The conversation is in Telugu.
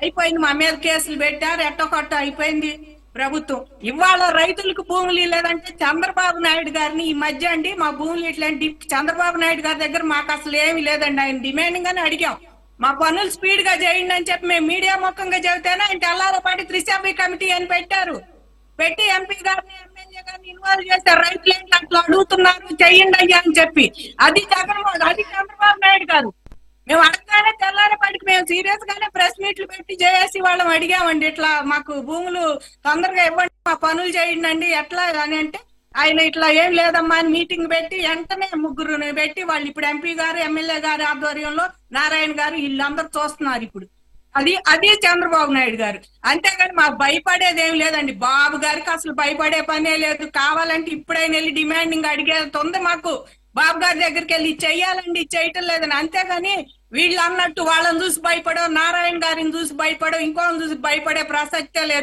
అయిపోయింది, మా మీద కేసులు పెట్టారు, ఎట్టకొట్ట అయిపోయింది ప్రభుత్వం. ఇవాళ రైతులకు భూములు లేదంటే చంద్రబాబు నాయుడు గారిని ఈ మధ్య అండి మా భూములు ఇట్లాంటి చంద్రబాబు నాయుడు గారి దగ్గర మాకు అసలు ఏమి లేదండి. ఆయన డిమాండింగ్ గానే అడిగాం, మా పనులు స్పీడ్ గా చేయండి అని చెప్పి మేము మీడియా ముఖంగా చెబితేనే ఆయన తెల్లారపాటి త్రిసభ్య కమిటీ అని పెట్టారు. పెట్టి ఎంపీ గారిని ఎమ్మెల్యే గారిని ఇన్వాల్వ్ చేశారు. రైతులు ఏంటి అట్లా అడుగుతున్నారు, చెయ్యండి అయ్యా అని చెప్పి. అది జగన్మోహన్, అది చంద్రబాబు నాయుడు గారు. మేము అడగగానే తెల్లారపాటికి మేము సీరియస్ గానే ప్రెస్ మీట్లు పెట్టి జేఏసీ వాళ్ళం అడిగామండి, ఇట్లా మాకు భూములు తొందరగా ఇవ్వండి, మా పనులు చేయండి అండి ఎట్లా అని అంటే, ఆయన ఇట్లా ఏం లేదమ్మా అని మీటింగ్ పెట్టి వెంటనే ముగ్గురుని పెట్టి వాళ్ళు ఇప్పుడు ఎంపీ గారు ఎమ్మెల్యే గారి ఆధ్వర్యంలో నారాయణ గారు వీళ్ళందరూ చూస్తున్నారు ఇప్పుడు. అది చంద్రబాబు నాయుడు గారు. అంతేగాని మాకు భయపడేది ఏం లేదండి, బాబు గారికి అసలు భయపడే పనే లేదు. కావాలంటే ఇప్పుడైనా వెళ్ళి డిమాండింగ్ అడిగేది ఉంది మాకు, బాబు గారి దగ్గరికి వెళ్ళి చెయ్యాలండి, చేయటం లేదని. అంతేగాని వీళ్ళు అన్నట్టు వాళ్ళని చూసి భయపడో, నారాయణ గారిని చూసి భయపడో, ఇంకోని చూసి భయపడే ప్రసక్తే లేదు.